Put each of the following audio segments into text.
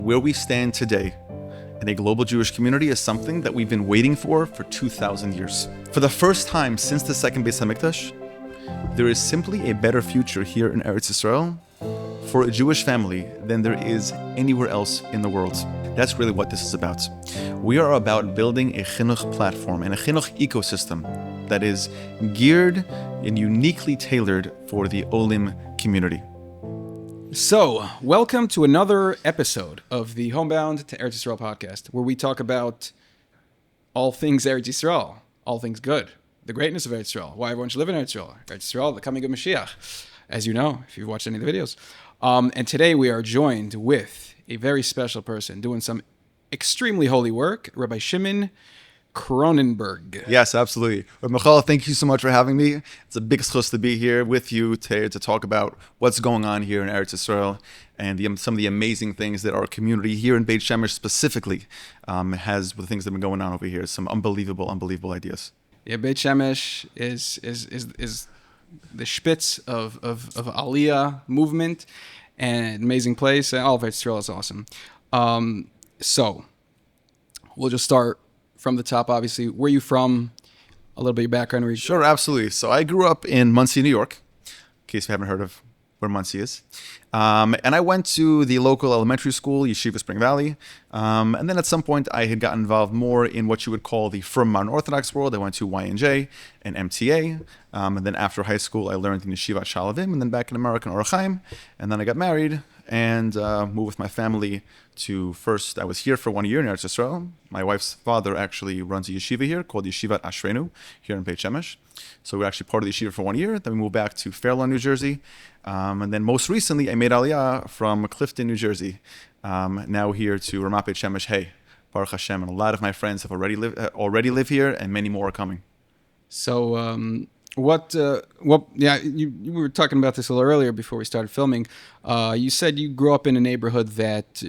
Where we stand today in a global Jewish community is something that we've been waiting for 2,000 years. For the first time since the second Beit HaMikdash, there is simply a better future here in Eretz Yisrael for a Jewish family than there is anywhere else in the world. That's really what this is about. We are about building a chinuch platform and a chinuch ecosystem that is geared and uniquely tailored for the Olim community. So, welcome to another episode of the HomeBound to Eretz Yisrael podcast, where we talk about all things Eretz Yisrael, all things good, the greatness of Eretz Yisrael, why everyone should live in Eretz Yisrael, the coming of Mashiach, as you know, if you've watched any of the videos. And today we are joined with a very special person doing some extremely holy work, Rabbi Shimon Cronenberg. Yes, absolutely. Michal, thank you so much for having me. It's a big zchus to be here with you today to talk about what's going on here in Eretz Yisrael and some of the amazing things that our community here in Beit Shemesh specifically has with the things that have been going on over here. Some unbelievable ideas. Yeah, Beit Shemesh is the spitz of Aliyah movement, and an amazing place. And all of Eretz Yisrael is awesome. So we'll just start from the top, obviously. Where are you from? A little bit of your background. Sure, absolutely. So I grew up in Monsey, New York, in case you haven't heard of where Monsey is. And I went to the local elementary school, Yeshiva Spring Valley. And then at some point, I had gotten involved more in what you would call the from modern Orthodox world. I went to YNJ and MTA. And then after high school, I learned in Yeshiva Shalavim, and then back in American Orach Chaim. And then I got married and moved with my family to first, I was here for 1 year in Eretz Yisrael. My wife's father actually runs a yeshiva here called Yeshivat Ashrenu here in Beit Shemesh. So we were actually part of the yeshiva for 1 year. Then we moved back to Fairlawn, New Jersey. And then most recently, I made Aliyah from Clifton, New Jersey. Now here to Ramat Beit Shemesh. Hey, Baruch Hashem. And a lot of my friends have already live here, and many more are coming. So, you were talking about this a little earlier before we started filming. You said you grew up in a neighborhood that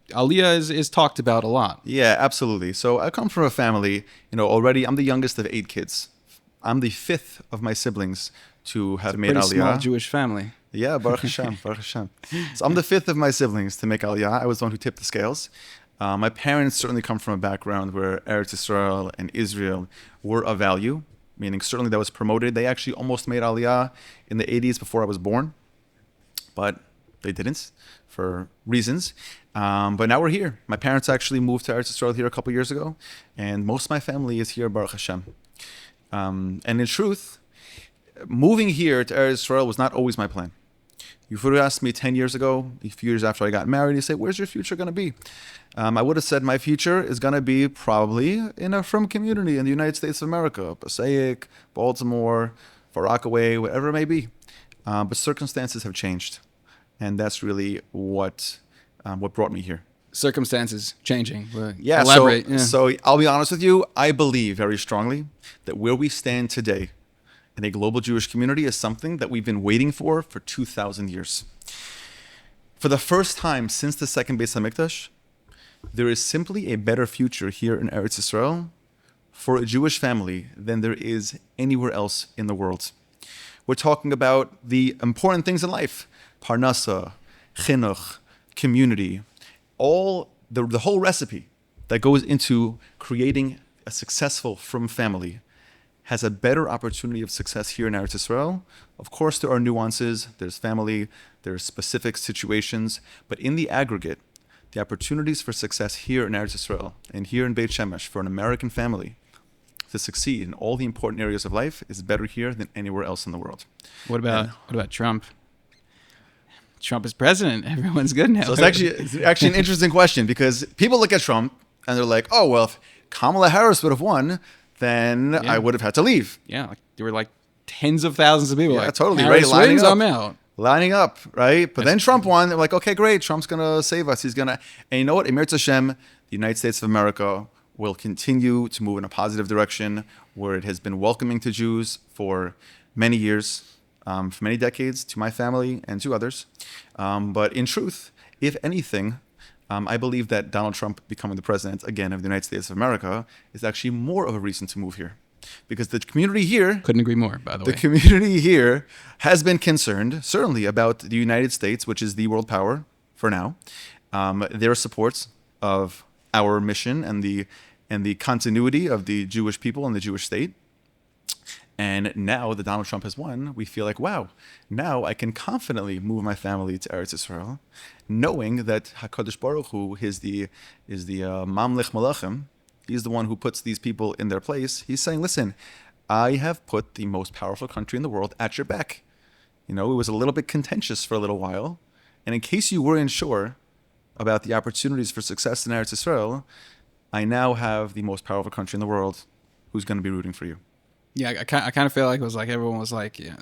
Aliyah is talked about a lot. Yeah, absolutely. So I come from a family, already I'm the youngest of 8 kids. I'm the 5th of my siblings to have made Aliyah. Pretty small Jewish family. Yeah, Baruch Hashem, Baruch Hashem. So I'm the 5th of my siblings to make Aliyah. I was the one who tipped the scales. My parents certainly come from a background where Eretz Yisrael and Israel were of value, meaning certainly that was promoted. They actually almost made Aliyah in the 80s before I was born, but they didn't for reasons. But now we're here. My parents actually moved to Eretz Yisrael here a couple years ago, and most of my family is here, Baruch Hashem. And in truth, moving here to Eretz Yisrael was not always my plan. You would have asked me 10 years ago, a few years after I got married, you say, where's your future going to be? I would have said my future is going to be probably in a frum community in the United States of America, Passaic, Baltimore, Far Rockaway, whatever it may be. But circumstances have changed. And that's really what brought me here. Circumstances changing. Yeah, elaborate. So I'll be honest with you. I believe very strongly that where we stand today in a global Jewish community is something that we've been waiting for 2,000 years. For the first time since the second Beit HaMikdash, there is simply a better future here in Eretz Yisrael for a Jewish family than there is anywhere else in the world. We're talking about the important things in life: parnasa, chinuch, community, all the whole recipe that goes into creating a successful frum family has a better opportunity of success here in Eretz Yisrael. Of course, there are nuances. There's family. There's specific situations. But in the aggregate, the opportunities for success here in Eretz Yisrael and here in Beit Shemesh for an American family to succeed in all the important areas of life is better here than anywhere else in the world. What about Trump? Trump is president. Everyone's good now. So it's actually an interesting question, because people look at Trump and they're like, oh, well, if Kamala Harris would have won, then I would have had to leave. Yeah, there were tens of thousands of people. Yeah, totally. Harris Right, wins, I'm out. Lining up, right? But then Trump won. They're like, okay, great. Trump's going to save us. He's going to... And you know what? Eretz Hashem, the United States of America, will continue to move in a positive direction where it has been welcoming to Jews for many years, for many decades, to my family and to others. But in truth, if anything, I believe that Donald Trump becoming the president, again, of the United States of America is actually more of a reason to move here. Because the community here... Couldn't agree more, by the way. The community here has been concerned, certainly, about the United States, which is the world power for now, their support of our mission and the continuity of the Jewish people and the Jewish state. And now that Donald Trump has won, we feel like, wow, now I can confidently move my family to Eretz Yisrael, knowing that HaKadosh Baruch Hu is the Mamlech Malachim. He's the one who puts these people in their place. He's saying, listen, I have put the most powerful country in the world at your back. It was a little bit contentious for a little while. And in case you weren't sure about the opportunities for success in Eretz Yisrael, I now have the most powerful country in the world who's going to be rooting for you. Yeah, I kind of feel like it was like everyone was like, yeah,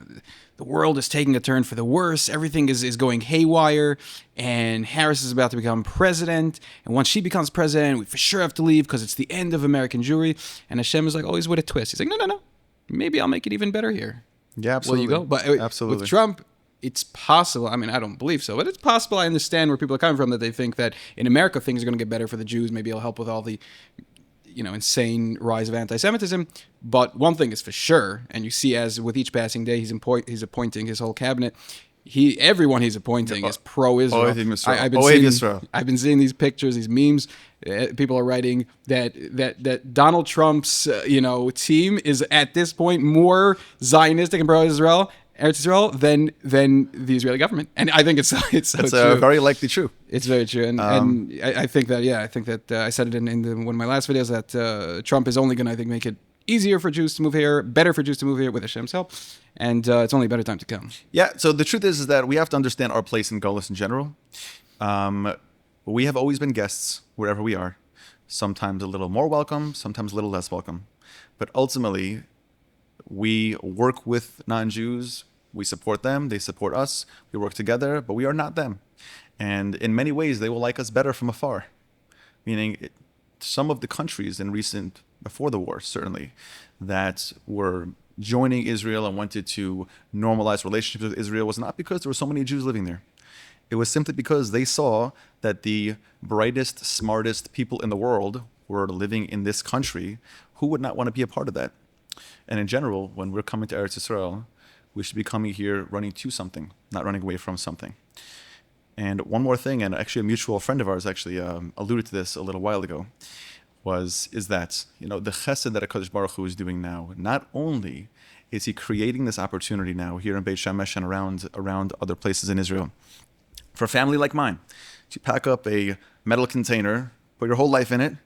the world is taking a turn for the worse. Everything is going haywire, and Harris is about to become president. And once she becomes president, we for sure have to leave because it's the end of American Jewry. And Hashem is like always with a twist. He's like, no. Maybe I'll make it even better here. Yeah, absolutely. Will you go? But absolutely. With Trump, it's possible. I mean, I don't believe so, but it's possible. I understand where people are coming from, that they think that in America things are going to get better for the Jews. Maybe it'll help with all the insane rise of anti-Semitism. But one thing is for sure, and you see as with each passing day, he's appointing his whole cabinet. Everyone he's appointing is pro-Israel. I've been seeing these pictures, these memes. People are writing that Donald Trump's team is at this point more Zionistic and pro-Israel, Eretz Yisrael, than the Israeli government, and I think it's so true. Very likely true. It's very true, and I think that I said it in one of my last videos that Trump is only going to, I think, make it easier for Jews to move here, better for Jews to move here with Hashem's help, and it's only a better time to come. Yeah. So the truth is that we have to understand our place in Golus in general. We have always been guests wherever we are. Sometimes a little more welcome, sometimes a little less welcome, but ultimately, we work with non-Jews. We support them. They support us. We work together, but we are not them. And in many ways, they will like us better from afar. Meaning, some of the countries before the war, certainly, that were joining Israel and wanted to normalize relationships with Israel was not because there were so many Jews living there. It was simply because they saw that the brightest, smartest people in the world were living in this country. Who would not want to be a part of that? And in general, when we're coming to Eretz Yisrael, we should be coming here running to something, not running away from something. And one more thing, and actually a mutual friend of ours actually alluded to this a little while ago, is that the chesed that HaKadosh Baruch Hu is doing now, not only is he creating this opportunity now here in Beit Shemesh and around other places in Israel, for a family like mine, to pack up a metal container, put your whole life in it,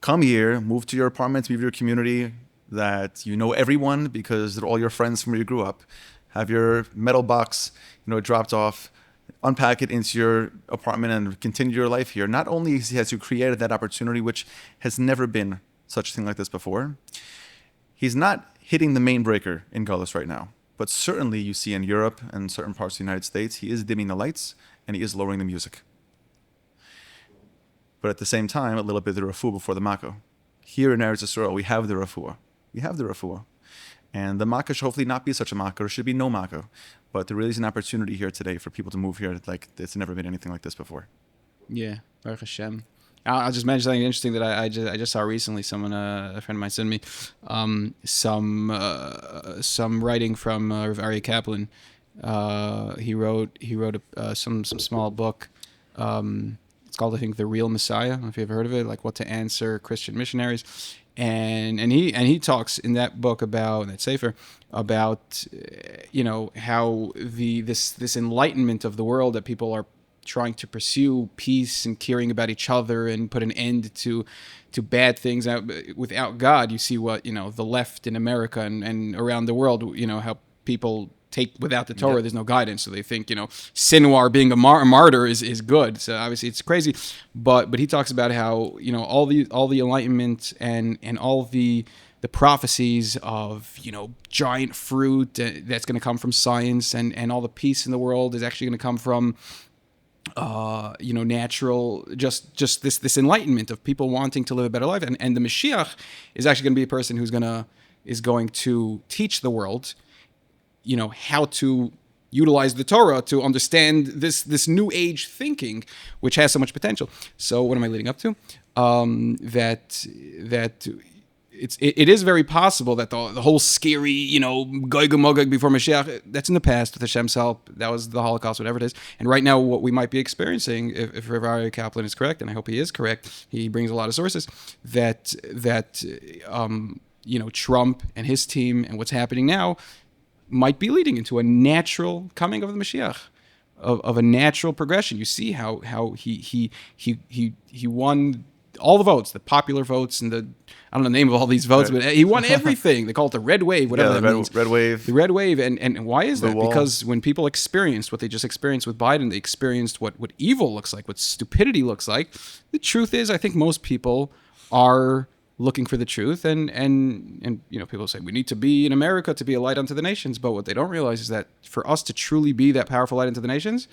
come here, move to your apartment, move to your community, that everyone because they're all your friends from where you grew up, have your metal box, dropped off, unpack it into your apartment and continue your life here. Not only has he created that opportunity, which has never been such a thing like this before, he's not hitting the main breaker in Golus right now. But certainly you see in Europe and certain parts of the United States, he is dimming the lights and he is lowering the music. But at the same time, a little bit of the refuah before the mako. Here in Eretz Yisrael, we have the refuah. And the makkah should hopefully not be such a makkah, or should be no makkah. But there really is an opportunity here today for people to move here like it's never been anything like this before. Yeah, Baruch Hashem. I'll just mention something interesting that I just saw recently. Someone, a friend of mine, sent me some writing from Rav Aryeh Kaplan. He wrote some small book. It's called, I think, The Real Messiah. I don't know if you've heard of it, like what to answer Christian missionaries. And he talks in that book about that sefer about how this enlightenment of the world, that people are trying to pursue peace and caring about each other and put an end to bad things. Without God, you see what the left in America and around the world, how people take without the Torah. Yep. There's no guidance, so they think Sinwar being a martyr is good. So obviously it's crazy, but he talks about how all the enlightenment and all the prophecies of giant fruit that's going to come from science and all the peace in the world is actually going to come from natural, just this enlightenment of people wanting to live a better life, and the Mashiach is actually going to be a person who's going to teach the world how to utilize the Torah to understand this new age thinking, which has so much potential. So what am I leading up to? That it is very possible that the whole scary, Gog and Magog before Mashiach, that's in the past with Hashem's help. That was the Holocaust, whatever it is. And right now, what we might be experiencing, if Rav Aryeh Kaplan is correct, and I hope he is correct, he brings a lot of sources, that Trump and his team and what's happening now might be leading into a natural coming of the Mashiach, of a natural progression. You see how he won all the votes, the popular votes, and I don't know the name of all these votes, but he won everything. They call it the red wave, whatever that means. Red wave. The red wave. And why is that? Because when people experienced what they just experienced with Biden, they experienced what evil looks like, what stupidity looks like. The truth is, I think most people are looking for the truth, and people say we need to be in America to be a light unto the nations, but what they don't realize is that for us to truly be that powerful light unto the nations,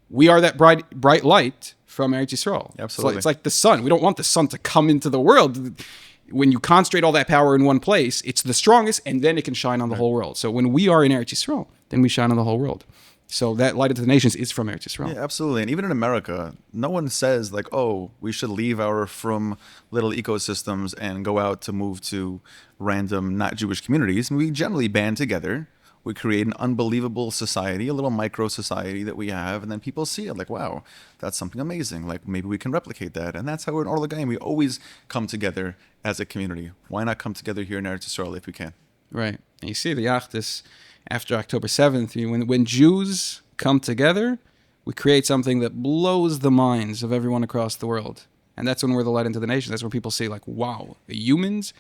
we are that bright light from Eretz Yisrael. Absolutely. It's like the sun. We don't want the sun to come into the world. When you concentrate all that power in one place, it's the strongest, and then it can shine on the whole world. So when we are in Eretz Yisrael, then we shine on the whole world. So that light unto the nations is from Eretz Yisrael. Yeah, absolutely. And even in America, no one says like, oh, we should leave our from little ecosystems and go out to move to random not Jewish communities. And we generally band together. We create an unbelievable society, a little micro society that we have, and then people see it like, wow, that's something amazing. Like maybe we can replicate that. And that's how we're in Orla Game. We always come together as a community. Why not come together here in Eretz Yisrael if we can? Right. And you see the Yachtis after October 7th, when Jews come together, we create something that blows the minds of everyone across the world. And that's when we're the light into the nation. That's when people say like, wow, humans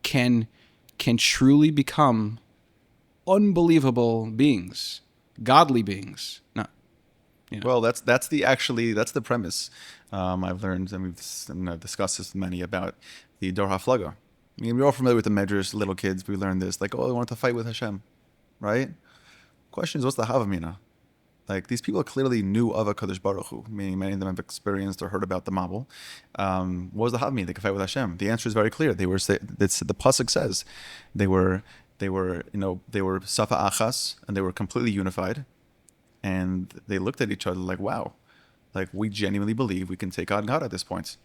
can truly become unbelievable beings, godly beings. No, Well, that's the premise. I've learned, and I've discussed this with many about the Dor HaFlaga. I mean, we're all familiar with the Medrash, little kids. We learned this, like, oh, they wanted to fight with Hashem, right? Question is, what's the Havamina? Like, these people clearly knew of a Kadosh Baruch Hu, meaning many of them have experienced or heard about the Mabul. What was the Havamina? They could fight with Hashem. The answer is very clear. The pasuk says they were Safa Achas, and they were completely unified. And they looked at each other like, wow, like we genuinely believe we can take on God at this point.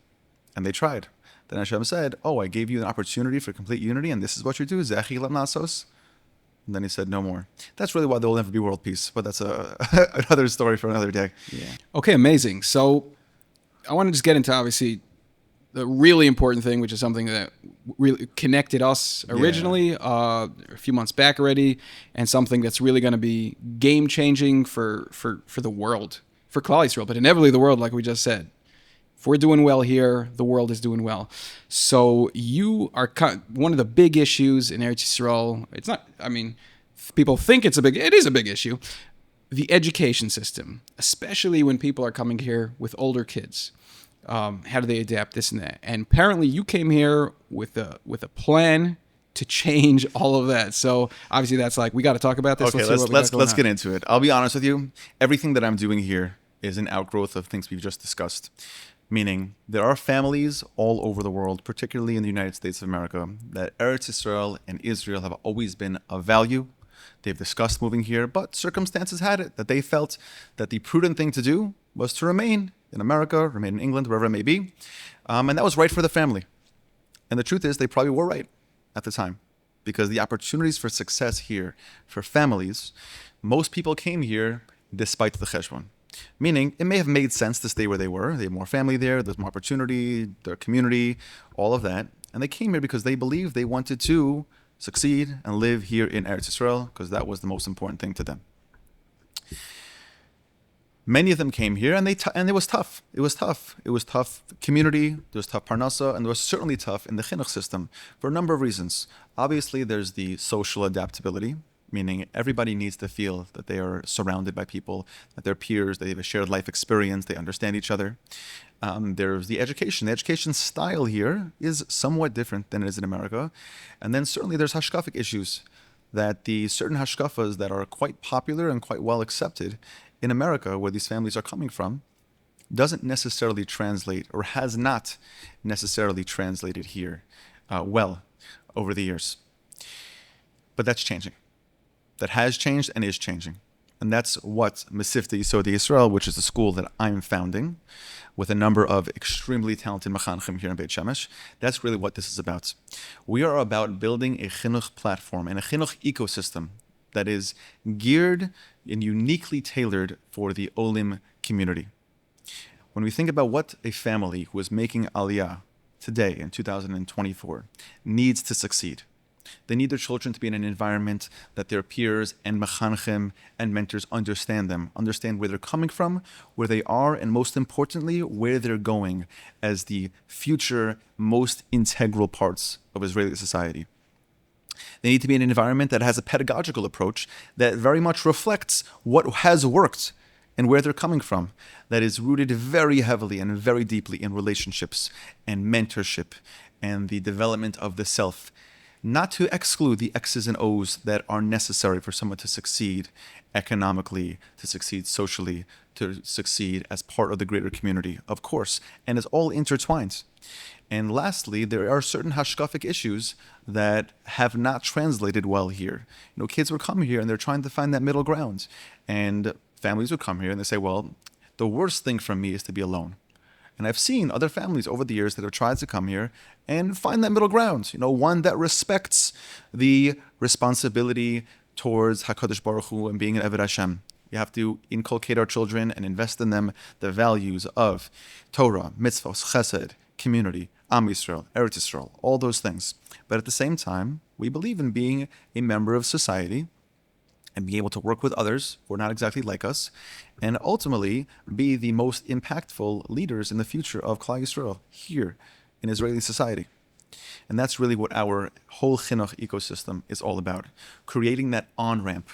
And they tried. Then Hashem said, oh, I gave you an opportunity for complete unity, and this is what you do, Zechi Lam Nasos. And then he said, no more. That's really why there will never be world peace. But that's another story for another day. Yeah. Okay, amazing. So I want to just get into, obviously, the really important thing, which is something that really connected us originally a few months back already, and something that's really going to be game-changing for the world, for Klal Yisroel, but inevitably the world, like we just said. If we're doing well here, the world is doing well. So you are one of the big issues in Eretz Yisrael. It's not, I mean, people think it is a big issue. The education system, especially when people are coming here with older kids. How do they adapt this and that? And apparently you came here with a plan to change all of that. So obviously that's like, we got to talk about this. Okay, let's get into it. I'll be honest with you. Everything that I'm doing here is an outgrowth of things we've just discussed. Meaning there are families all over the world, particularly in the United States of America, that Eretz Yisrael and Israel have always been of value. They've discussed moving here, but circumstances had it that they felt that the prudent thing to do was to remain in America, remain in England, wherever it may be. And that was right for the family. And the truth is they probably were right at the time, because the opportunities for success here for families, most people came here despite the cheshbon. Meaning, it may have made sense to stay where they were. They have more family there, there's more opportunity, their community, all of that. And they came here because they believed they wanted to succeed and live here in Eretz Yisrael, because that was the most important thing to them. Many of them came here, and it was tough. It was tough. It was tough community, there was tough parnasa, and there was certainly tough in the chinuch system for a number of reasons. Obviously, there's the social adaptability, meaning everybody needs to feel that they are surrounded by people, that they're peers, they have a shared life experience, they understand each other. There's the education. The education style here is somewhat different than it is in America. And then certainly there's hashkafic issues, that the certain hashkafas that are quite popular and quite well accepted in America, where these families are coming from, doesn't necessarily translate, or has not necessarily translated here well over the years. But that's changing. That has changed and is changing. And that's what Mesivta Yesodei Israel, which is the school that I'm founding, with a number of extremely talented mechanchim here in Beit Shemesh. That's really what this is about. We are about building a chinuch platform and a chinuch ecosystem that is geared and uniquely tailored for the Olim community. When we think about what a family who is making Aliyah today in 2024 needs to succeed, they need their children to be in an environment that their peers and mechanchim and mentors understand them, understand where they're coming from, where they are, and most importantly, where they're going as the future most integral parts of Israeli society. They need to be in an environment that has a pedagogical approach that very much reflects what has worked and where they're coming from, that is rooted very heavily and very deeply in relationships and mentorship and the development of the self, not to exclude the X's and O's that are necessary for someone to succeed economically, to succeed socially, to succeed as part of the greater community, of course, and it's all intertwined. And lastly, there are certain hashkafic issues that have not translated well here. Kids would come here and they're trying to find that middle ground. And families would come here and they say, well, the worst thing for me is to be alone. And I've seen other families over the years that have tried to come here and find that middle ground, one that respects the responsibility towards HaKadosh Baruch Hu and being an Eved Hashem. We have to inculcate our children and invest in them the values of Torah, mitzvos, chesed, community, Am Yisrael, Eretz Yisrael, all those things. But at the same time, we believe in being a member of society and be able to work with others who are not exactly like us, and ultimately be the most impactful leaders in the future of Klal Yisroel here in Israeli society. And that's really what our whole chinuch ecosystem is all about, creating that on-ramp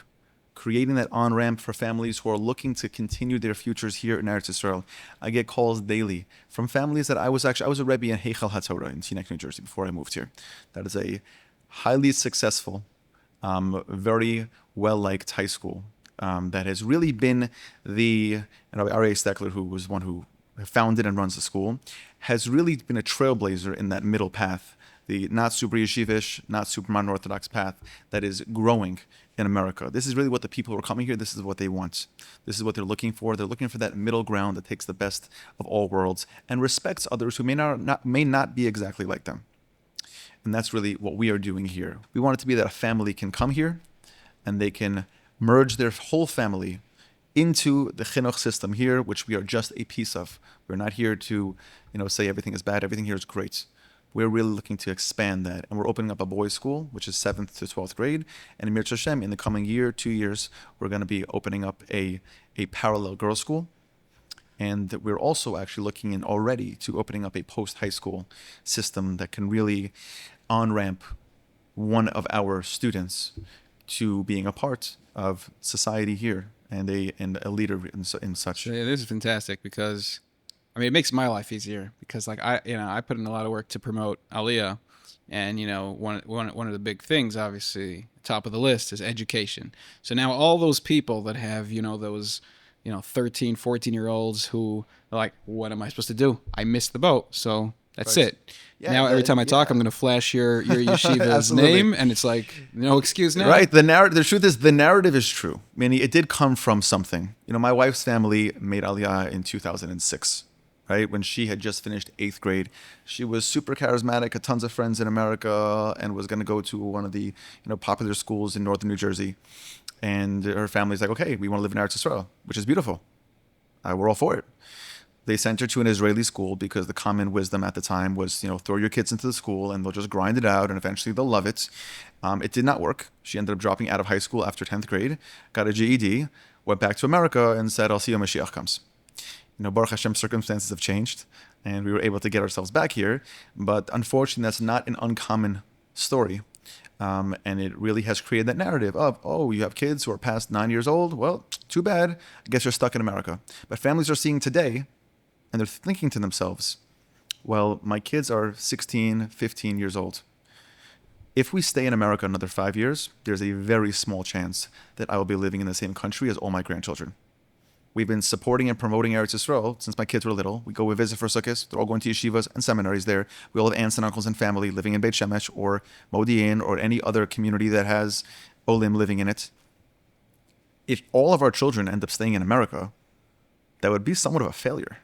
for families who are looking to continue their futures here in Eretz Yisrael. I get calls daily from families that I was a Rebbe in Heichal HaTorah in Teaneck, New Jersey, before I moved here. That is a highly successful, very well-liked high school that has really been R.A. Steckler, who was one who founded and runs the school, has really been a trailblazer in that middle path, the not super yeshivish, not super modern Orthodox path that is growing in America. This is really what the people who are coming here, this is what they want. This is what they're looking for. They're looking for that middle ground that takes the best of all worlds and respects others who may not be exactly like them. And that's really what we are doing here. We want it to be that a family can come here and they can merge their whole family into the chinuch system here, which we are just a piece of. We're not here to, say everything is bad. Everything here is great. We're really looking to expand that. And we're opening up a boys' school, which is 7th to 12th grade. And in Mir Hashem, in the coming year, 2 years, we're going to be opening up a parallel girls' school. And we're also actually looking in already to opening up a post-high school system that can really on-ramp one of our students to being a part of society here and a leader in such. Yeah, this is fantastic because, it makes my life easier because I put in a lot of work to promote Aliyah, and one of the big things, obviously, top of the list is education. So now all those people that have those 13, 14-year-olds who are like, what am I supposed to do? I missed the boat, so that's right. it. Yeah, now every time I talk, I'm going to flash your yeshiva's name, and it's like, no excuse now. Right. The truth is, the narrative is true. Meaning, it did come from something. My wife's family made Aliyah in 2006. Right, when she had just finished 8th grade. She was super charismatic, had tons of friends in America, and was going to go to one of the popular schools in northern New Jersey. And her family's like, okay, we want to live in Eretz Yisrael, which is beautiful. We're all for it. They sent her to an Israeli school because the common wisdom at the time was, throw your kids into the school and they'll just grind it out and eventually they'll love it. It did not work. She ended up dropping out of high school after 10th grade, got a GED, went back to America and said, I'll see you when Mashiach comes. Baruch Hashem, circumstances have changed and we were able to get ourselves back here. But unfortunately, that's not an uncommon story. And it really has created that narrative of, you have kids who are past 9 years old. Well, too bad. I guess you're stuck in America. But families are seeing today and they're thinking to themselves, well, my kids are 16, 15 years old. If we stay in America another 5 years, there's a very small chance that I will be living in the same country as all my grandchildren. We've been supporting and promoting Eretz Yisroel since my kids were little. We go visit for sukkahs. They're all going to yeshivas and seminaries there. We all have aunts and uncles and family living in Beit Shemesh or Modi'in or any other community that has Olim living in it. if all of our children end up staying in America, that would be somewhat of a failure.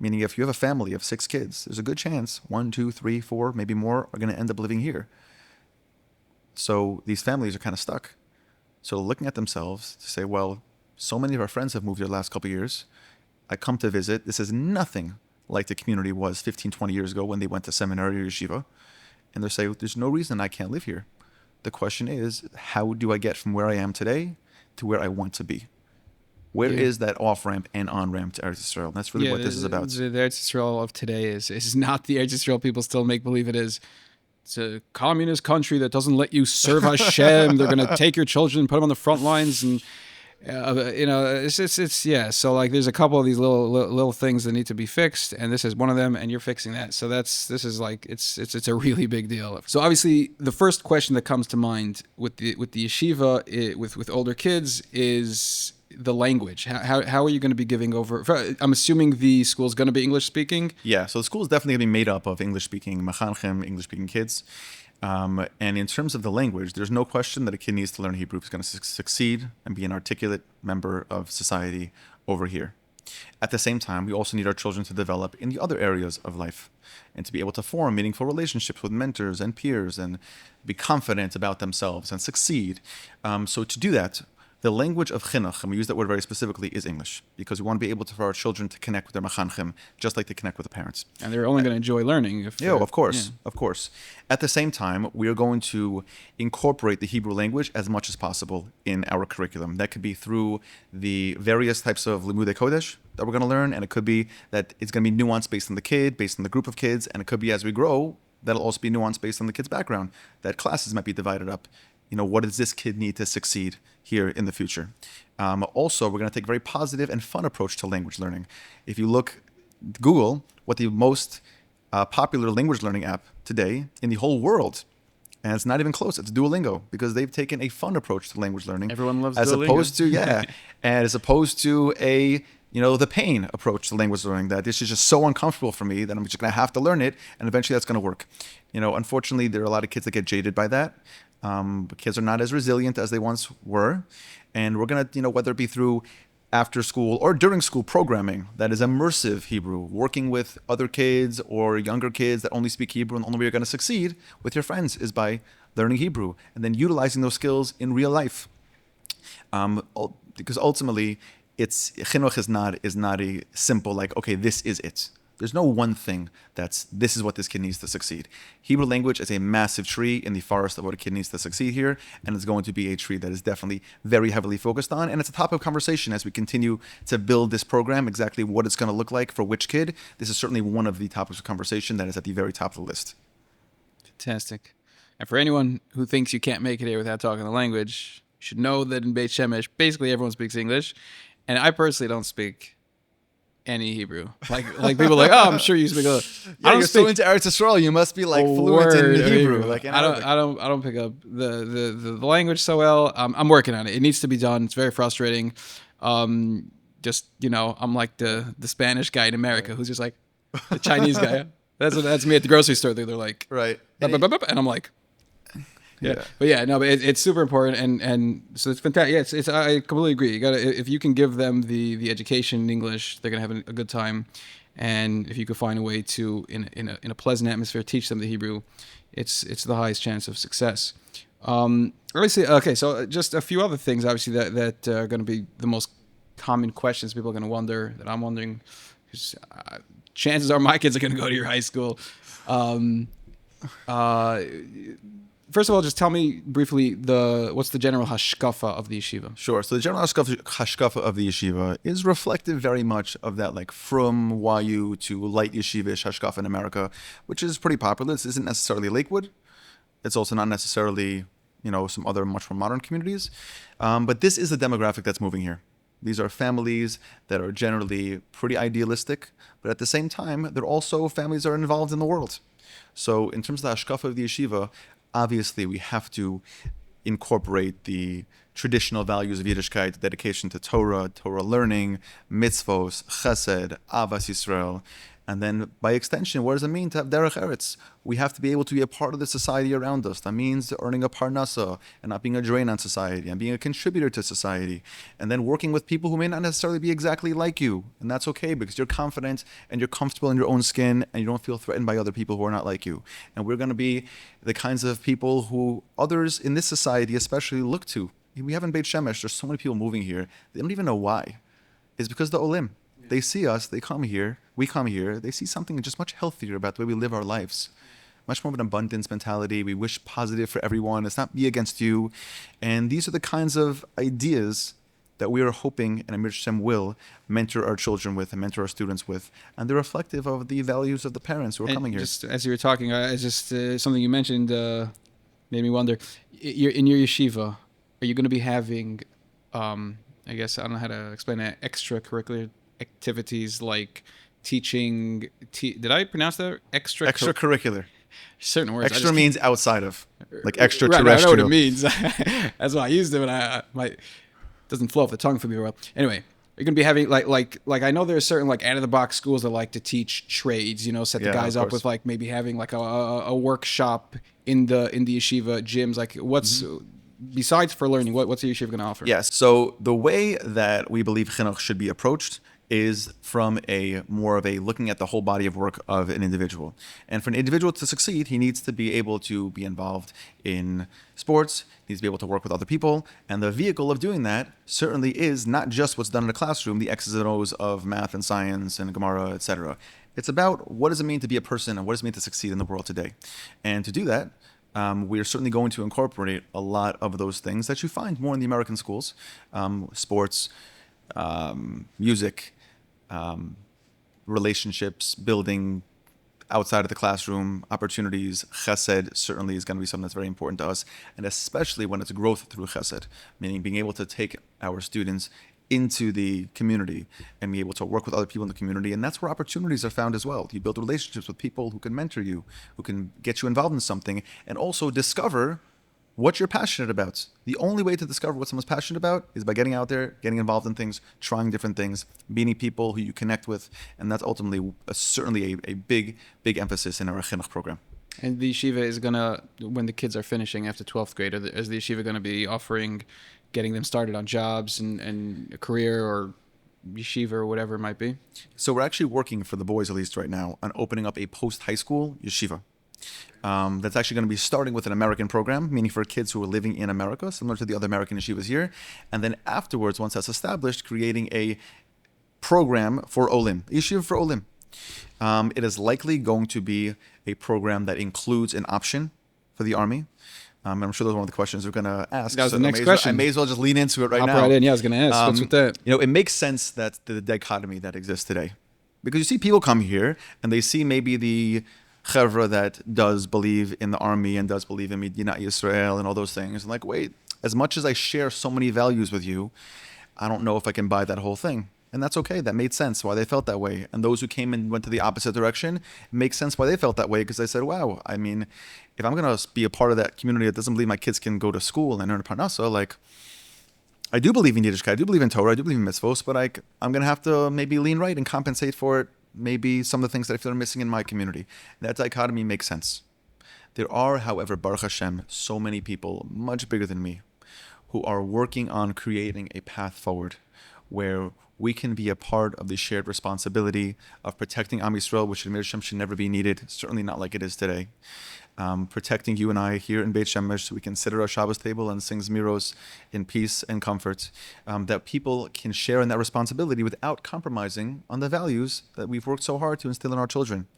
Meaning if you have a family of 6 kids, there's a good chance 1, 2, 3, 4, maybe more are going to end up living here. So these families are kind of stuck. So looking at themselves to say, well, so many of our friends have moved here the last couple of years. I come to visit. This is nothing like the community was 15, 20 years ago when they went to seminary or yeshiva. And they say, there's no reason I can't live here. The question is, how do I get from where I am today to where I want to be? Where is that off-ramp and on-ramp to Eretz Yisrael? That's really what this is about. The Eretz Yisrael of today is not the Eretz Yisrael people still make believe it is. It's a communist country that doesn't let you serve Hashem. They're going to take your children, put them on the front lines, and it's yeah. So like, there's a couple of these little things that need to be fixed, and this is one of them, and you're fixing that. So this is like it's a really big deal. So obviously, the first question that comes to mind with the yeshiva with older kids is the language. How are you going to be giving over? I'm assuming the school is going to be English speaking. Yeah, so the school is definitely going to be made up of English speaking machanchim, English speaking kids. And in terms of the language, there's no question that a kid needs to learn Hebrew if he's going to succeed and be an articulate member of society over here. At the same time, we also need our children to develop in the other areas of life and to be able to form meaningful relationships with mentors and peers and be confident about themselves and succeed. So to do that, the language of chinuch, and we use that word very specifically, is English, because we want to be able for our children to connect with their machanchim just like they connect with the parents. And they're only going to enjoy learning. Of course. At the same time, we are going to incorporate the Hebrew language as much as possible in our curriculum. That could be through the various types of limudei kodesh that we're going to learn, and it could be that it's going to be nuanced based on the kid, based on the group of kids, and it could be as we grow, that'll also be nuanced based on the kid's background, that classes might be divided up. What does this kid need to succeed here in the future? Also, we're going to take a very positive and fun approach to language learning. If you look Google what the most popular language learning app today in the whole world, and it's not even close, it's Duolingo, because they've taken a fun approach to language learning. Everyone loves as Duolingo. As opposed to a the pain approach to language learning, that this is just so uncomfortable for me that I'm just going to have to learn it, and eventually that's going to work. Unfortunately, there are a lot of kids that get jaded by that. Kids are not as resilient as they once were, and we're going to, whether it be through after school or during school programming that is immersive Hebrew, working with other kids or younger kids that only speak Hebrew, and the only way you're going to succeed with your friends is by learning Hebrew and then utilizing those skills in real life. Because ultimately, chinuch is not a simple like, okay, this is it. There's no one thing this is what this kid needs to succeed. Hebrew language is a massive tree in the forest of what a kid needs to succeed here, and it's going to be a tree that is definitely very heavily focused on, and it's a topic of conversation as we continue to build this program, exactly what it's going to look like for which kid. This is certainly one of the topics of conversation that is at the very top of the list. Fantastic. And for anyone who thinks you can't make it here without talking the language, you should know that in Beit Shemesh, basically everyone speaks English, and I personally don't speak any Hebrew. Like people are like, oh, I'm sure you speak. I don't so into Eretz Yisrael, you must be like fluent in Hebrew. Like I don't pick up the language so well. I'm working on it. It needs to be done. It's very frustrating. I'm like the Spanish guy in America who's just like the Chinese guy. That's me at the grocery store. They're like, right, and I'm like. Yeah. But it's super important, and so it's fantastic. Yeah, I completely agree. You gotta, if you can give them the education in English, they're gonna have a good time, and if you could find a way to in a pleasant atmosphere teach them the Hebrew, it's the highest chance of success. Obviously, okay. So just a few other things, obviously that are going to be the most common questions people are going to wonder, that I'm wondering, because chances are my kids are going to go to your high school. First of all, just tell me briefly what's the general hashkafa of the yeshiva? Sure. So the general hashkafa of the yeshiva is reflective very much of that, like from YU to light yeshivish hashkafa in America, which is pretty popular. This isn't necessarily Lakewood. It's also not necessarily, some other much more modern communities. But this is the demographic that's moving here. These are families that are generally pretty idealistic, but at the same time, they're also families that are involved in the world. So in terms of the hashkafa of the yeshiva, obviously, we have to incorporate the traditional values of Yiddishkeit, dedication to Torah learning, mitzvos, chesed, avas Yisrael, And then by extension, what does it mean to have derech eretz? We have to be able to be a part of the society around us. That means earning a parnasa and not being a drain on society and being a contributor to society. And then working with people who may not necessarily be exactly like you. And that's okay because you're confident and you're comfortable in your own skin and you don't feel threatened by other people who are not like you. And we're going to be the kinds of people who others in this society especially look to. We have in Beit Shemesh, there's so many people moving here. They don't even know why. It's because the olim. They see us, they come here, we come here, they see something just much healthier about the way we live our lives. Much more of an abundance mentality. We wish positive for everyone. It's not me against you. And these are the kinds of ideas that we are hoping and Amir Hashem will mentor our children with and mentor our students with. And they're reflective of the values of the parents who are coming here. Just as you were talking, it's just something you mentioned made me wonder. You're in your yeshiva, are you going to be having, I guess, I don't know how to explain that, extracurricular activities like teaching, did I pronounce that? Extracurricular. Certain words. Extra means outside of, like extraterrestrial. Right, I know what it means. That's why I used it, but it doesn't flow off the tongue for me well. Anyway, you're going to be having, like I know there's certain, like, out-of-the-box schools that like to teach trades, set the guys up with, like, maybe having, like, a workshop in the yeshiva gyms. Like, what's... Besides for learning, what's the yeshiva going to offer? Yes. So the way that we believe chinuch should be approached is from more of a looking at the whole body of work of an individual. And for an individual to succeed, he needs to be able to be involved in sports, he needs to be able to work with other people. And the vehicle of doing that certainly is not just what's done in the classroom, the X's and O's of math and science and Gemara, etc. It's about what does it mean to be a person and what does it mean to succeed in the world today. And to do that, we are certainly going to incorporate a lot of those things that you find more in the American schools, sports, music, relationships, building outside of the classroom, opportunities. Chesed certainly is going to be something that's very important to us, and especially when it's growth through chesed, meaning being able to take our students into the community and be able to work with other people in the community. And that's where opportunities are found as well. You build relationships with people who can mentor you, who can get you involved in something, and also discover what you're passionate about. The only way to discover what someone's passionate about is by getting out there, getting involved in things, trying different things, meeting people who you connect with. And that's ultimately certainly a big, big emphasis in our chinuch program. And the yeshiva is going to, when the kids are finishing after 12th grade, is the yeshiva going to be offering, getting them started on jobs and a career or yeshiva or whatever it might be? So we're actually working, for the boys at least right now, on opening up a post-high school yeshiva. That's actually going to be starting with an American program, meaning for kids who are living in America, similar to the other American yeshivas here. And then afterwards, once that's established, creating a program for Olim, yeshiva for Olim. It is likely going to be a program that includes an option for the army. I'm sure that's one of the questions we're going to ask. That was the next question. I may as well just lean into it right now. Hop right in. Yeah, I was going to ask. What's with that? It makes sense that the dichotomy that exists today. Because you see people come here and they see maybe the chevra that does believe in the army and does believe in Eretz Yisrael and all those things. And like, wait, as much as I share so many values with you, I don't know if I can buy that whole thing. And that's okay. That made sense why they felt that way. And those who came and went to the opposite direction, it makes sense why they felt that way, because they said, wow, I mean, if I'm going to be a part of that community that doesn't believe my kids can go to school and earn a parnasa, like, I do believe in Yiddishkeit, I do believe in Torah, I do believe in mitzvos, but I'm going to have to maybe lean right and compensate for it, maybe some of the things that I feel are missing in my community. That dichotomy makes sense. There are, however, Baruch Hashem, so many people, much bigger than me, who are working on creating a path forward where we can be a part of the shared responsibility of protecting Am Yisrael, which in Hashem should never be needed, certainly not like it is today. Protecting you and I here in Beit Shemesh so we can sit at our Shabbos table and sing Zmiros in peace and comfort, that people can share in that responsibility without compromising on the values that we've worked so hard to instill in our children.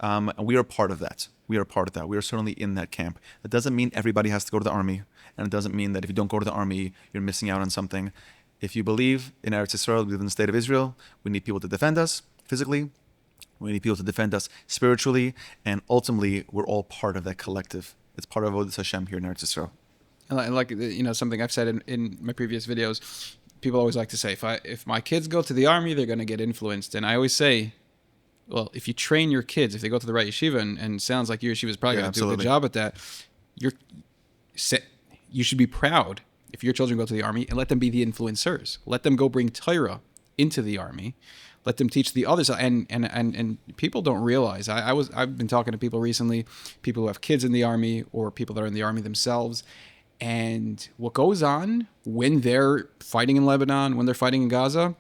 And we are part of that. We are part of that. We are certainly in that camp. That doesn't mean everybody has to go to the army, and it doesn't mean that if you don't go to the army, you're missing out on something. If you believe in Eretz Yisrael, we live in the state of Israel, we need people to defend us physically, we need people to defend us spiritually, and ultimately, we're all part of that collective. It's part of Holiness Hashem here in Eretz Yisrael. And like, something I've said in my previous videos, people always like to say, if my kids go to the army, they're going to get influenced. And I always say, well, if you train your kids, if they go to the right yeshiva, and sounds like your yeshiva is probably going to do a good job at that, you should be proud if your children go to the army and let them be the influencers. Let them go bring Torah into the army. Let them teach the others. And people don't realize. I've been talking to people recently, people who have kids in the army or people that are in the army themselves. And what goes on when they're fighting in Lebanon, when they're fighting in Gaza,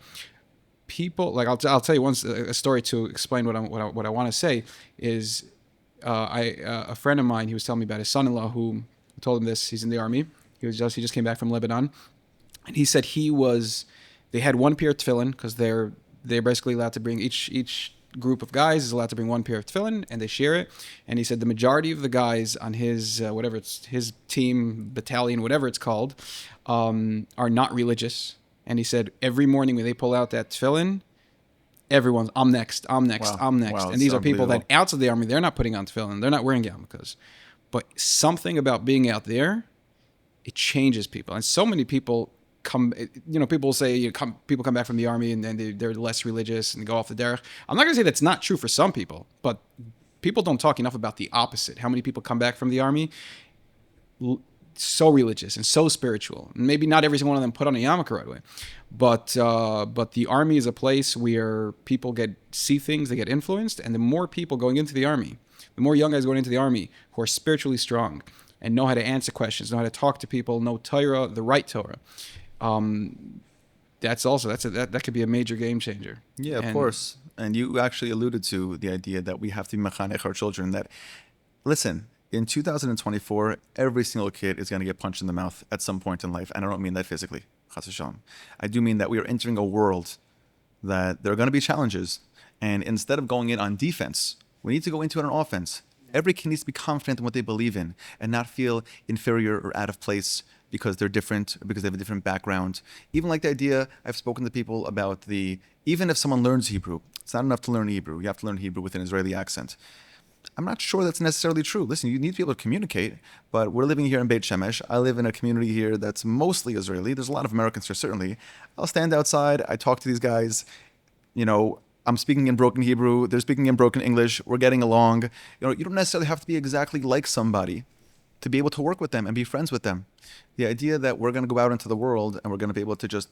people like I'll tell you a story to explain what I want to say is a friend of mine, he was telling me about his son-in-law who told him this. He's in the army. He just came back from Lebanon, and he said they had one pair of tefillin because they're basically allowed to bring each group of guys is allowed to bring one pair of tefillin, and they share it. And he said the majority of the guys on his his team, battalion, whatever it's called, are not religious. And he said every morning when they pull out that tefillin, everyone's I'm next. Wow. Wow, and these are people that outside the army, they're not putting on tefillin, they're not wearing yarmulkes. But something about being out there, it changes people. And so many people people say people come back from the army and then they're less religious and go off the derech. I'm not going to say that's not true for some people, but people don't talk enough about the opposite. How many people come back from the army so religious and so spiritual? Maybe not every single one of them put on a yarmulke right away, but the army is a place where people see things, they get influenced, and the more people going into the army, the more young guys going into the army who are spiritually strong and know how to answer questions, know how to talk to people, know Torah, the right Torah. That could be a major game changer. Yeah, of course. And you actually alluded to the idea that we have to mechanech our children that, listen, in 2024, every single kid is going to get punched in the mouth at some point in life. And I don't mean that physically. Chas v'shalom. I do mean that we are entering a world that there are going to be challenges. And instead of going in on defense, we need to go into it on offense. Every kid needs to be confident in what they believe in and not feel inferior or out of place because they're different, or because they have a different background. Even like the idea, I've spoken to people about even if someone learns Hebrew, it's not enough to learn Hebrew. You have to learn Hebrew with an Israeli accent. I'm not sure that's necessarily true. Listen, you need to be able to communicate, but we're living here in Beit Shemesh. I live in a community here that's mostly Israeli. There's a lot of Americans here, certainly. I'll stand outside. I talk to these guys. I'm speaking in broken Hebrew. They're speaking in broken English. We're getting along. You don't necessarily have to be exactly like somebody to be able to work with them and be friends with them. The idea that we're going to go out into the world and we're going to be able to just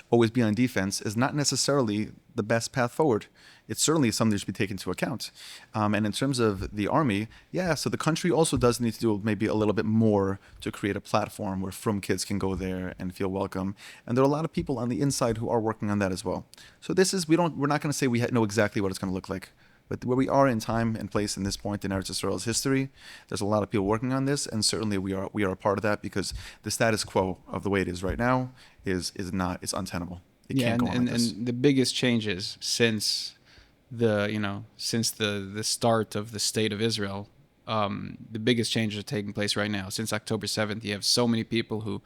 always be on defense is not necessarily the best path forward. It's certainly something that should be taken into account. And in terms of the army, so the country also does need to do maybe a little bit more to create a platform where frum kids can go there and feel welcome. And there are a lot of people on the inside who are working on that as well. So we're not going to say we know exactly what it's going to look like. But where we are in time and place in this point in Eretz Yisrael's history, there's a lot of people working on this, and certainly we are a part of that because the status quo of the way it is right now is untenable. It can't go on like this. And the biggest changes since the start of the state of Israel, the biggest changes are taking place right now. Since October 7th, you have so many people who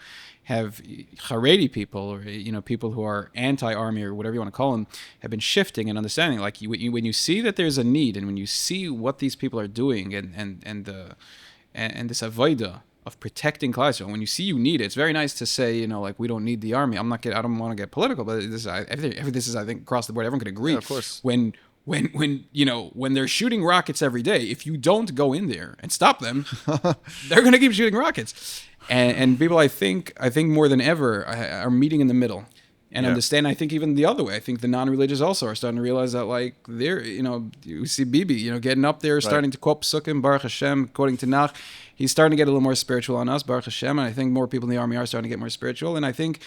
have Haredi people, or people who are anti-army or whatever you want to call them, have been shifting and understanding. Like when you see that there's a need, and when you see what these people are doing, and this avodah of protecting Klal Yisroel, when you see you need it, it's very nice to say, we don't need the army. I don't want to get political, but this is I think across the board, everyone can agree. Yeah, of course. When they're shooting rockets every day, if you don't go in there and stop them, they're going to keep shooting rockets. And people, I think more than ever, are meeting in the middle and understand. I think even the other way. I think the non-religious also are starting to realize that, they're, you see Bibi, getting up there, starting to quote Psukim, Baruch Hashem, quoting Tanakh. He's starting to get a little more spiritual on us, Baruch Hashem, and I think more people in the army are starting to get more spiritual. And I think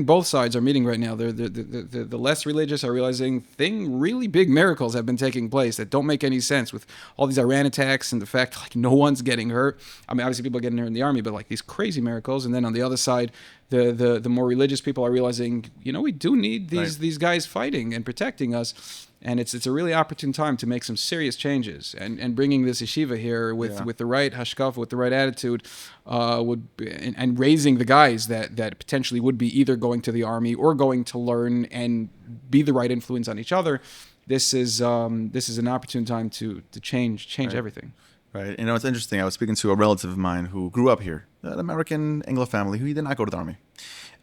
both sides are meeting right now. The less religious are realizing really big miracles have been taking place that don't make any sense with all these Iran attacks and the fact no one's getting hurt. I mean, obviously people are getting hurt in the army, but these crazy miracles. And then on the other side, the more religious people are realizing, we do need these guys fighting and protecting us. And it's a really opportune time to make some serious changes, and bringing this yeshiva here with the right hashkafa, with the right attitude, and raising the guys that potentially would be either going to the army or going to learn and be the right influence on each other. This is an opportune time to change everything. Right. It's interesting. I was speaking to a relative of mine who grew up here, an American Anglo family who did not go to the army.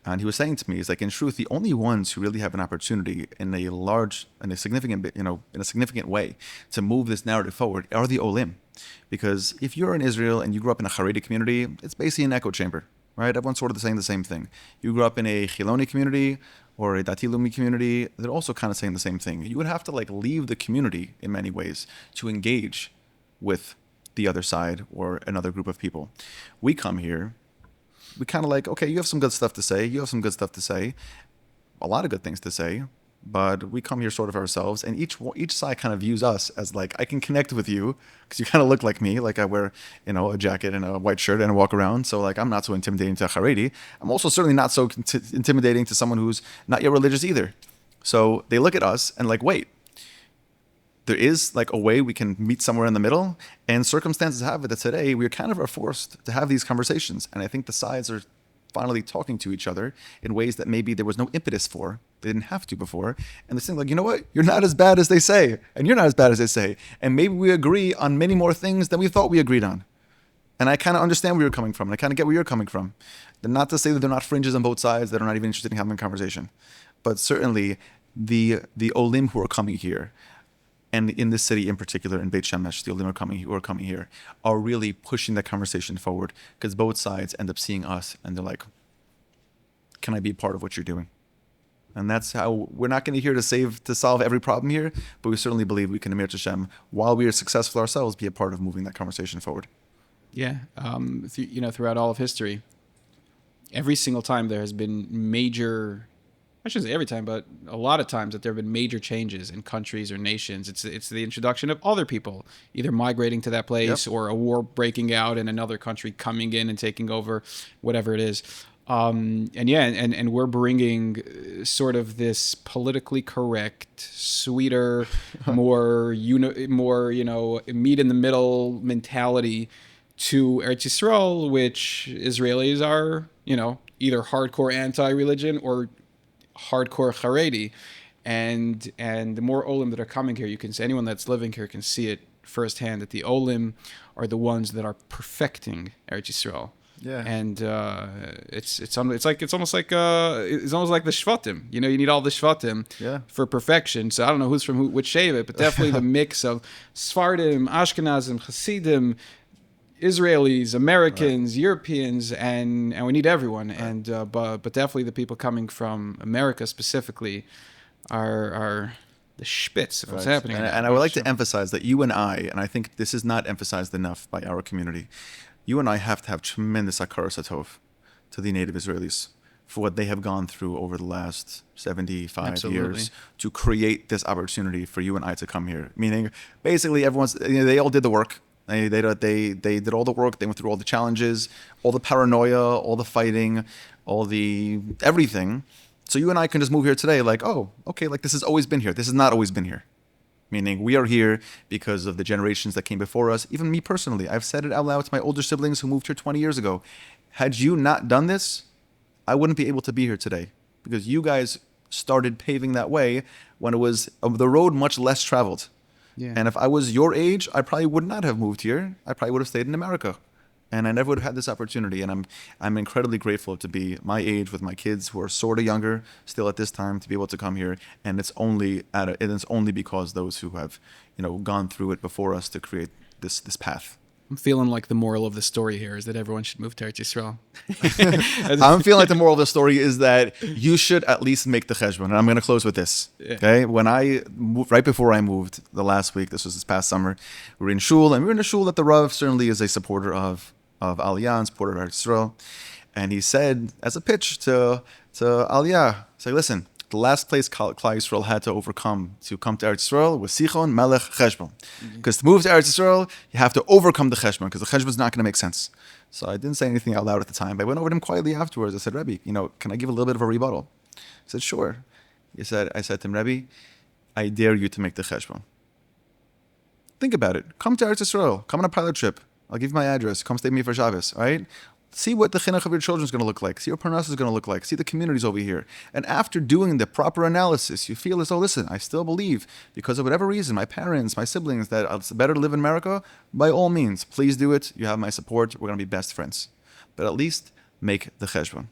And he was saying to me, he's like, in truth, the only ones who really have an opportunity in a significant way to move this narrative forward are the Olim. Because if you're in Israel and you grew up in a Haredi community, it's basically an echo chamber. right? Everyone's sort of saying the same thing. You grew up in a Chiloni community or a Dati Lumi community, they're also kind of saying the same thing. You would have to like leave the community in many ways to engage with the other side or another group of people. We come here, we kind of like, okay, you have some good stuff to say, you have some good stuff to say, a lot of good things to say, but we come here sort of ourselves, and each side kind of views us as like, I can connect with you because you kind of look like me, like I wear, a jacket and a white shirt and I walk around, so like I'm not so intimidating to a Haredi. I'm also certainly not so intimidating to someone who's not yet religious either. So they look at us and like, wait, there is like a way we can meet somewhere in the middle, and circumstances have it that today we kind of are forced to have these conversations, and I think the sides are finally talking to each other in ways that maybe there was no impetus for. They didn't have to before. And they're saying like, you know what? You're not as bad as they say. And you're not as bad as they say. And maybe we agree on many more things than we thought we agreed on. And I kind of understand where you're coming from. And I kind of get where you're coming from. And not to say that they're not fringes on both sides, that are not even interested in having a conversation. But certainly the Olim who are coming here, and in this city in particular, in Beit Shemesh, the Olim who are coming here, are really pushing that conversation forward, because both sides end up seeing us and they're like, can I be part of what you're doing? And that's how we're not going to here to solve every problem here, but we certainly believe we can, Emir Hashem, while we are successful ourselves, be a part of moving that conversation forward. Yeah. Throughout all of history, every single time there has been major, I shouldn't say every time, but a lot of times that there have been major changes in countries or nations. It's the introduction of other people, either migrating to that place or a war breaking out and another country coming in and taking over, whatever it is. And we're bringing sort of this politically correct, sweeter, more meet in the middle mentality to Eretz Yisrael, which Israelis are, either hardcore anti-religion or hardcore Haredi. And the more Olim that are coming here, you can see, anyone that's living here can see it firsthand, that the Olim are the ones that are perfecting Eretz Yisrael. Yeah, and it's almost like the Shvatim. You need all the Shvatim for perfection. So I don't know who's from which Shevet, but definitely the mix of Sfardim, Ashkenazim, Hasidim, Israelis, Americans, Europeans, and we need everyone. And but definitely the people coming from America specifically are the spitz of what's happening. And I would like to emphasize that you and I think this is not emphasized enough by our community. You and I have to have tremendous hakaras hatov to the native Israelis for what they have gone through over the last 75 years to create this opportunity for you and I to come here. Meaning, basically, they all did the work. They did all the work. They went through all the challenges, all the paranoia, all the fighting, all the everything. So you and I can just move here today like, oh, okay, like this has always been here. This has not always been here. Meaning we are here because of the generations that came before us. Even me personally, I've said it out loud to my older siblings who moved here 20 years ago. Had you not done this, I wouldn't be able to be here today, because you guys started paving that way when it was the road much less traveled. Yeah. And if I was your age, I probably would not have moved here. I probably would have stayed in America. And I never would have had this opportunity. And I'm incredibly grateful to be my age with my kids who are sort of younger still at this time, to be able to come here. And it's only because those who have, gone through it before us to create this path. I'm feeling like the moral of the story here is that everyone should move to Eretz Yisrael. I'm feeling like the moral of the story is that you should at least make the cheshbon. And I'm going to close with this. Okay. When I moved, right before I moved the last week, this was this past summer, we were in shul, and we were in a shul that the Rav certainly is a supporter of Aliyah and supporter of Eretz Yisrael. And he said, as a pitch to Aliyah, say, listen, the last place Klal Yisroel had to overcome to come to Eretz Yisrael was Sichon, Melech, Cheshbon. Because to move to Eretz Yisrael, you have to overcome the Cheshbon, because the Cheshbon is not going to make sense. So I didn't say anything out loud at the time, but I went over to him quietly afterwards. I said, Rebbe, can I give a little bit of a rebuttal? He said, sure. I said to him, Rebbe, I dare you to make the Cheshbon. Think about it. Come to Eretz Yisrael. Come on a pilot trip. I'll give you my address. Come stay with me for Shabbos, all right? See what the chinuch of your children is going to look like. See what Parnas is going to look like. See the communities over here. And after doing the proper analysis, you feel as though, listen, I still believe, because of whatever reason, my parents, my siblings, that it's better to live in America, by all means, please do it. You have my support. We're going to be best friends. But at least make the cheshbon.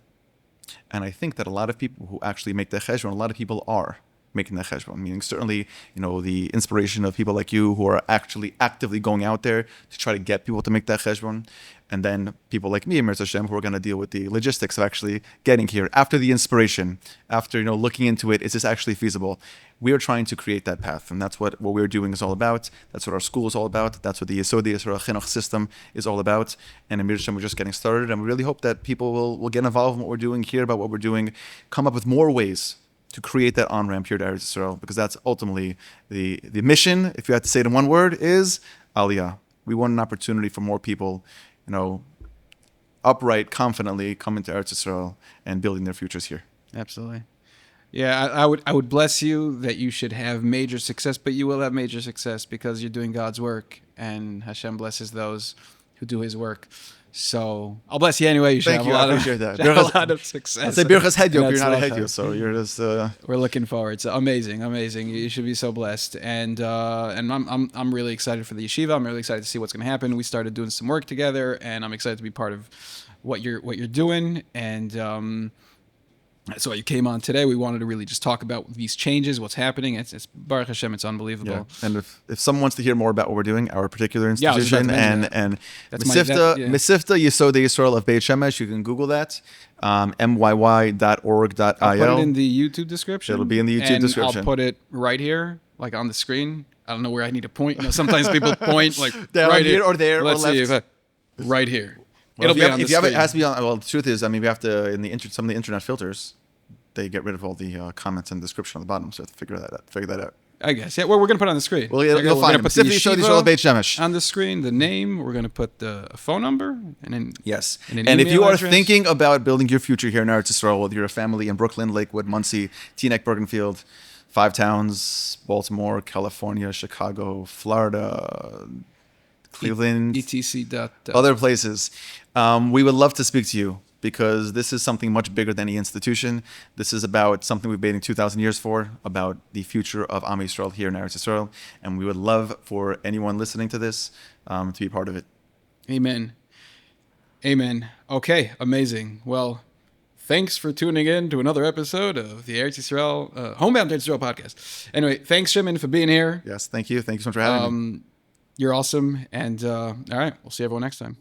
And I think that a lot of people who actually make the cheshbon, a lot of people are making that cheshbon. Meaning, certainly, the inspiration of people like you who are actually actively going out there to try to get people to make that cheshbon, and then people like me, Eretz Hashem, who are going to deal with the logistics of actually getting here. After the inspiration, after looking into it, is this actually feasible? We are trying to create that path, and that's what we're doing is all about. That's what our school is all about. That's what the Yesodei chinuch system is all about. And in Hashem, we're just getting started, and we really hope that people will get involved in what we're doing, hear about what we're doing, come up with more ways to create that on-ramp here to Eretz Yisrael, because that's ultimately the mission, if you had to say it in one word, is Aliyah. We want an opportunity for more people, upright, confidently coming to Eretz Yisrael and building their futures here. Absolutely. Yeah, I would bless you that you should have major success, but you will have major success because you're doing God's work, and Hashem blesses those who do His work. So I'll bless you anyway. You should have a lot of success. I'd say Birchas Hedyok, you're not a Hedyok, so you're just... We're looking forward. It's amazing. You should be so blessed. And I'm really excited for the yeshiva. I'm really excited to see what's going to happen. We started doing some work together, and I'm excited to be part of what you're doing. And that's why you came on today. We wanted to really just talk about these changes, what's happening. It's Baruch Hashem, it's unbelievable. Yeah. And if someone wants to hear more about what we're doing, our particular institution, and Mesivta Yesodei Yisrael of Beit Shemesh, you can Google that. myy.org.il. I'll put it in the YouTube description. It'll be in the YouTube description. I'll put it right here, like on the screen. I don't know where I need to point. Sometimes people point like right here or there. Let's or left. see right here. Well, It'll be on the screen. It has to be on. Well, the truth is, we have to some of the internet filters. They get rid of all the comments and description on the bottom, so I have to figure that out. I guess. Yeah. Well, we're gonna put it on the screen. Well, you'll find it. Mesivta Yisrael Beit Shemesh on the screen. The name. We're gonna put the phone number and then yes. And if you are address. thinking about building your future here in Eretz Yisrael, whether you're a family in Brooklyn, Lakewood, Muncie, Teaneck, Bergenfield, 5 towns, Baltimore, California, Chicago, Florida, Cleveland, etc. Other places. We would love to speak to you because this is something much bigger than the institution. This is about something we've been waiting 2,000 years for, about the future of Am Yisrael here in Eretz Yisrael. And we would love for anyone listening to this to be part of it. Amen. Okay, amazing. Well, thanks for tuning in to another episode of the Eretz Yisrael, HomeBound Eretz Yisrael podcast. Anyway, thanks, Shimon, for being here. Yes, thank you. Thank you so much for having me. You're awesome. And all right, we'll see everyone next time.